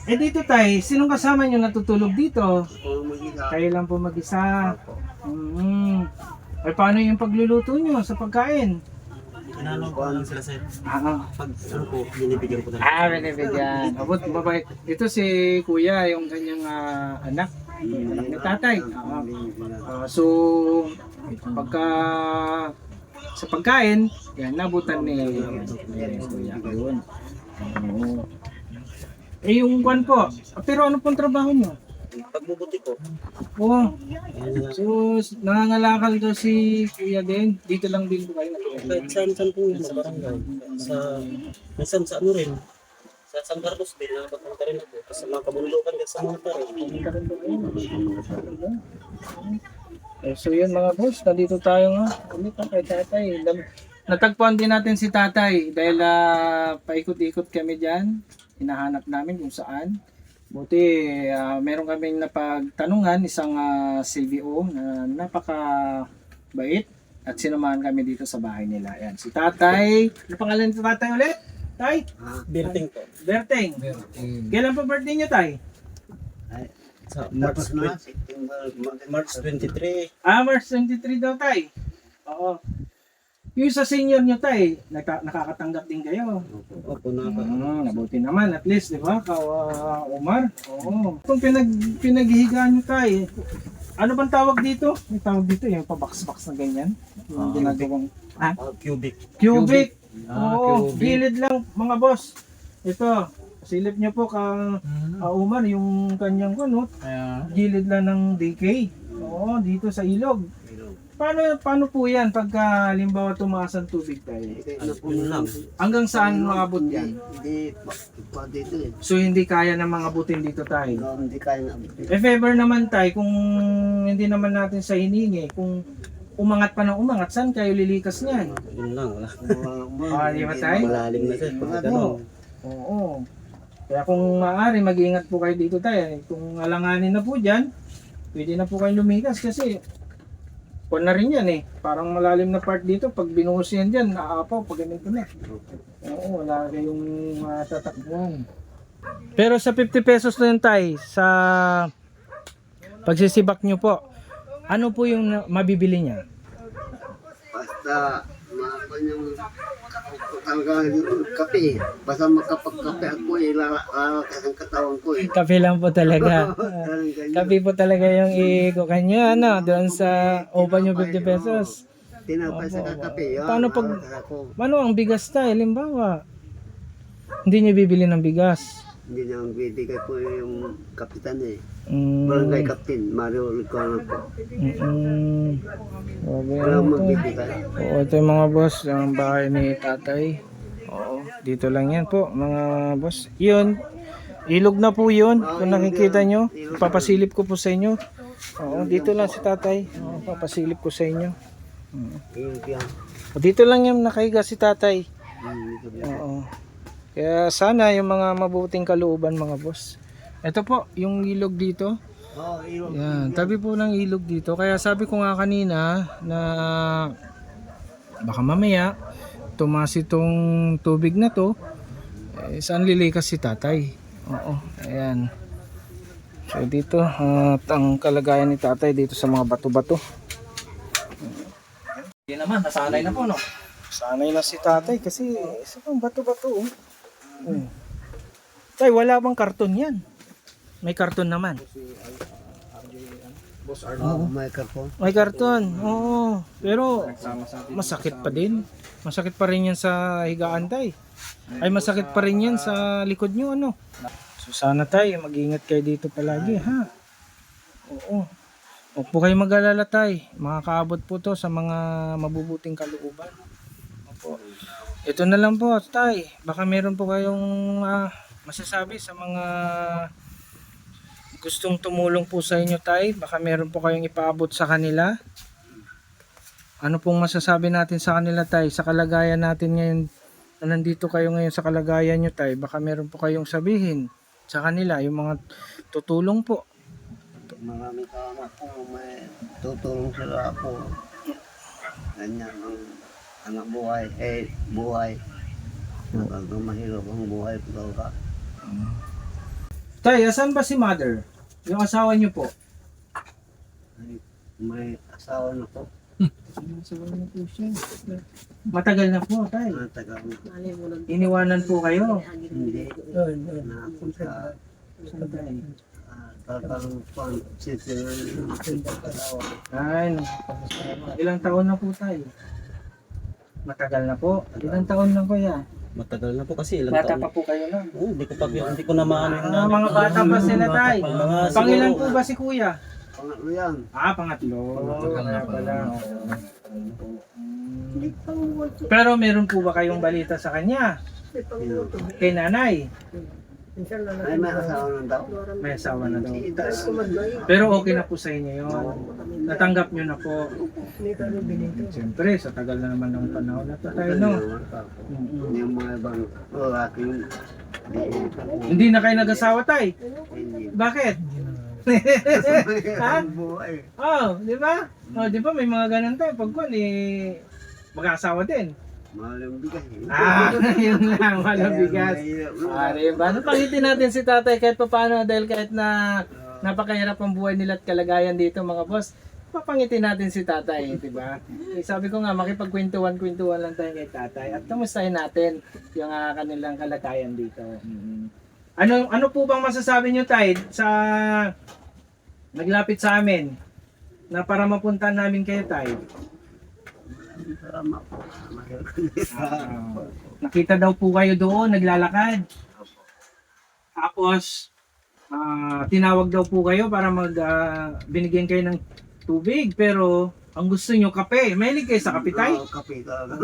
Eh dito tay, sinong kasama nyo natutulog dito? Ako mag-isa. Kayo lang po mag-isa. Eh paano yung pagluluto nyo sa pagkain? Ano ko lang sila sir. Pag ano po, binibigyan ko na. Binibigyan. Abot, mabait. Ito si kuya, yung kanyang anak. Anak ni tatay. So, pagka sa pagkain, yan, nabutan ni kuya. Yun. Oo. Eh yung kwan po, pero ano pong trabaho nyo? Pagbubuti ko. Oo. So, nangangalakal to si kuya din. Dito lang din po kayo natulog. Kahit saan po yun sa barangay. Minsan sa ano rin. Sa San Carlos din, nakapunta rin ako. Kasi mga kabundukan din sa mga tari. So yun mga boss, nandito tayo nga. Ulit kay tatay. Natagpuan din natin si tatay dahil paikot-ikot kami dyan. Hinahanap namin kung saan. Buti meron kaming napagtanungan isang CVO na napaka-bait at sinamahan kami dito sa bahay nila. Yan, si tatay. Ano pangalan ni tatay ulit? Tay? Birting po. Berteng. Kailan pa birthday niyo tay? Sa March 23. March 23 daw tay. Oo. Yung sa senior nyo tay, nakakatanggap din kayo. Opo na. Nabuti naman, at least, di ba, Omar? Oo. Kung pinaghihigaan nyo tay, ano bang tawag dito? May tawag dito, yung pabox-box na ganyan. Yung ginagawang, Cubic. Cubic. Oo, cubic. gilid lang, mga boss. Ito, silip nyo po Omar, yung kanyang kunot, gilid lang ng DK. Oo, dito sa ilog. Paano po yan pagka halimbawa tumaas ang tubig tayo? Ano po yun lang. Hanggang saan maabot yan? Hindi pa dito eh. So hindi kaya na mga abutin dito tayo. Hindi kaya na abutin. If ever naman tayo, kung hindi naman natin sa hiningi, kung umangat pa ng umangat, saan kayo lilikas niyan? Yun lang. Wala. Di ba tayo? Malalim na sir. Pag Oo. ganun. Oo. Kaya kung maaari, mag-iingat po kayo dito tayo. Kung alanganin na po dyan, pwede na po kayo lumikas kasi kung na rin yan eh. Parang malalim na part dito. Pag binuhos yan dyan, naaapaw pag ganito na. Oo, wala kayong tatakbuhan. Pero sa 50 pesos na yun tay, sa pagsisibak nyo po, ano po yung mabibili niya? Basta makakon yung kape. Basta makapagkape ako ilalakas ang katawan ko eh. Kape lang po talaga. Kape po talaga yung ikukan nyo, ano, doon sa open yung 50 pesos. Tinapay sa kakape. Paano pag- Ano ang bigas tayo, halimbawa? Hindi nyo bibili ng bigas. Hindi niya ang bibigay po yung kapitan eh. Mm, Barangay Captain, Mario Ricardo po. Grabe, Walang ano to? magbibigay. Oo, ito yung mga boss, ang bahay ni tatay. Oo, dito lang yan po, mga boss. Yun, ilog na po yun. Kung nakikita nyo, papasilip ko po sa inyo. Oo, dito lang si tatay. Oo, papasilip ko sa inyo. Yung kaya. O, dito lang yung nakahiga si tatay. Oo. Kaya sana yung mga mabuting kalooban mga boss. Ito po, yung ilog dito. Oh, iyo. Yan, tabi po ng ilog dito. Kaya sabi ko nga kanina na baka mamaya tumas itong tubig na to, saan lilikas si tatay. Oo, ayan. So dito, at ang kalagayan ni tatay dito sa mga bato-bato. Hindi naman, nasanay na po, no? Sanay na si tatay kasi isa pang bato-bato. Tay, wala bang karton yan? May karton naman. May karton. May karton, oo. Pero masakit pa din. Masakit pa rin yan sa higaan tay. Ay masakit pa rin yan sa likod nyo ano. So sana tay, mag-ingat kayo dito palagi ha. Oo. Huwag po kayo mag-alala tay. Makakaabot po to sa mga mabubuting kalooban. Opo. Ito na lang po tay. Baka meron po kayong masasabi sa mga gustong tumulong po sa inyo tay, baka meron po kayong ipaabot sa kanila. Ano pong masasabi natin sa kanila tay, sa kalagayan natin ngayon, na nandito kayo ngayon sa kalagayan nyo tay, baka meron po kayong sabihin sa kanila, yung mga tutulong po. Maraming salamat po. May tutulong sila po. Ganyan ang anak buhay. Buhay. Talagang mahirap ang buhay po talaga. Tay, asan ba si mother? Yung asawa niyo po? May asawa na po. Asawa niyo po siya. Matagal na po, tay. Matagal na. Iniwanan po kayo. Hindi. Napunta. Tatanong po ang sisinan ng asawa. Ay, ilang taon na po tayo? Matagal na po. Ilang taon na kuya? Matagal na po kasi ilang Bata taon. pa po kayo lang. Hindi ko na maano yung Ah, mga bata pa sila tay. Mga Pangilan siguro- po ba si kuya? Pangatlo yan. Ah, pangatlo. Kaya pala. Pero meron po ba kayong balita sa kanya? Kay nanay? Ay, may asawa na daw. May asawa na daw. Pero okay na po sa inyo yun. Natanggap nyo na po. Siyempre, sa tagal na naman ng panahon na to tayo, no? Yung mga ibang lalaki yun. Hindi na kayo nag-asawa, tay? Hindi. Bakit? Ha? Ang buhay. Oh, di ba? Oh, di ba may mga ganun tayo. Pag kung mag-asawa din. Mahal yung bigas. Ah, yun lang. Walang bigas. Ah, di ba? Napangitin natin si tatay kahit pa paano dahil kahit na napakahirap ang buhay nila at kalagayan dito mga boss. Papangitin natin si tatay, di ba? Eh, sabi ko nga, makipagkwentuhan lang tayo kay tatay at kamustahin natin yung kanilang kalagayan dito. Ano po bang masasabi nyo tay sa naglapit sa amin na para mapunta namin kayo tay? Tama po. Nakita daw po kayo doon, naglalakad. Tapos, tinawag daw po kayo para binigyan kayo ng tubig. Pero, ang gusto nyo kape. Mahilig kayo sa kape, tay? Oo, kape talaga.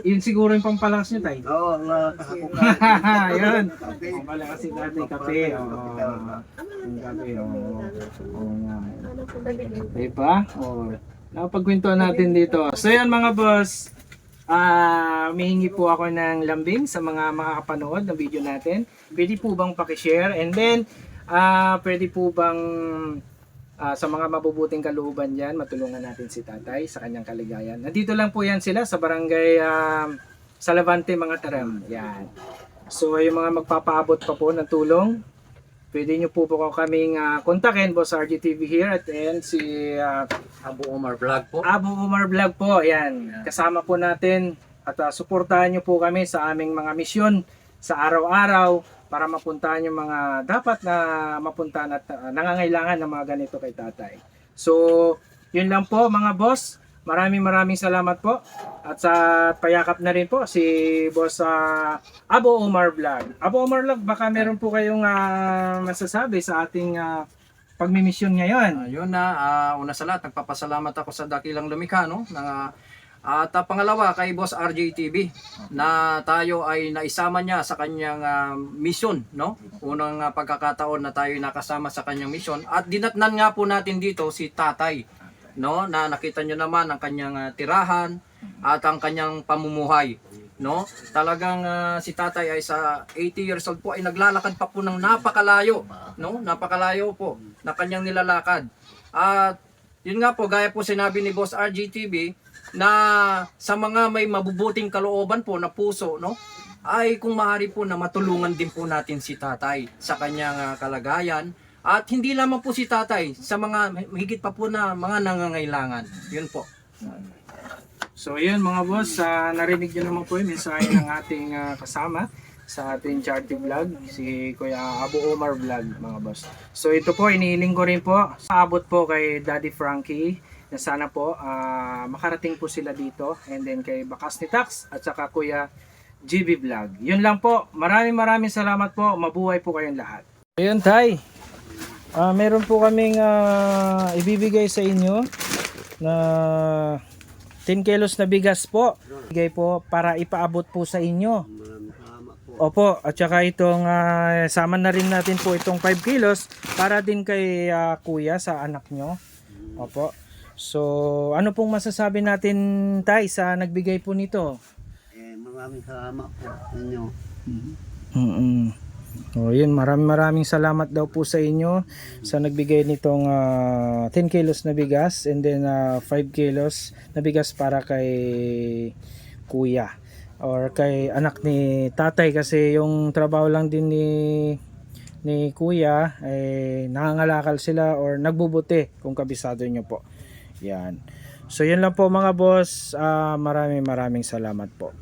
Yun siguro yung pampalakas nyo, tay. Oo, lakas ako Yun. kape. Pampalakas si tatay, kape. Yung kape, oo nga. Diba? Oo. Napagkwentuhan natin dito. So yan mga boss, humihingi po ako ng lambing sa mga makakapanood ng video natin. Pwede po bang pakishare? And then, pwede po bang sa mga mabubuting kalooban dyan, matulungan natin si tatay sa kanyang kaligayan. Nandito lang po yan sila sa barangay Salavante, mga taram. Yan. So yung mga magpapaabot pa po ng tulong, pwede nyo po kaming kontakin, Boss RGTV here at then si Abu Omar Vlog po. Abu Omar Vlog po. Yan. Kasama po natin at suportahan nyo po kami sa aming mga misyon sa araw-araw para mapuntahan yung mga dapat na mapuntahan at nangangailangan ng mga ganito kay tatay. So, yun lang po mga boss. Maraming salamat po. At sa payakap na rin po si Boss Abu Omar Vlog. Abu Omar Vlog, baka meron po kayong masasabi sa ating pagmimisyon ngayon. Yun na, una sa lahat, nagpapasalamat ako sa dakilang lumikha, no? At pangalawa, kay Boss RJTV, na tayo ay naisama niya sa kanyang mission, no? Unang pagkakataon na tayo nakasama sa kanyang mission. At dinatnan nga po natin dito si tatay, no, na nakita nyo naman ang kanyang tirahan at ang kanyang pamumuhay, no. Talagang si tatay ay sa 80 years old po ay naglalakad pa po ng napakalayo, no, napakalayo po na kanyang nilalakad. At yun nga po, gaya po sinabi ni Boss RGTV na sa mga may mabubuting kalooban po na puso, no, ay kung maaari po na matulungan din po natin si tatay sa kanyang kalagayan. At hindi lamang po si tatay, sa mga higit pa po na mga nangangailangan. Yun po. So yun mga boss, narinig nyo naman po yung mensahe ng ating kasama sa ating charity vlog, si Kuya Abu Omar Vlog mga boss. So ito po, inihiling ko rin po, saabot po kay Daddy Frankie, na sana po makarating po sila dito, and then kay Bakas ni Tax at saka Kuya GB Vlog. Yun lang po, maraming salamat po, mabuhay po kayong lahat. Ayun tay, meron po kaming ibibigay sa inyo na 10 kilos na bigas po. Bigay po para ipaabot po sa inyo. Maraming salamat po. Opo, at saka itong sama na rin natin po itong 5 kilos para din kay kuya sa anak nyo. Opo. So, ano pong masasabi natin tay sa nagbigay po nito? Maraming salamat po sa inyo. O yun, maraming salamat daw po sa inyo sa nagbigay nitong 10 kilos na bigas and then 5 kilos na bigas para kay kuya or kay anak ni tatay kasi yung trabaho lang din ni Kuya, nangangalakal sila or nagbubuti kung kabisado nyo po. Yan. So yun lang po mga boss. Maraming salamat po.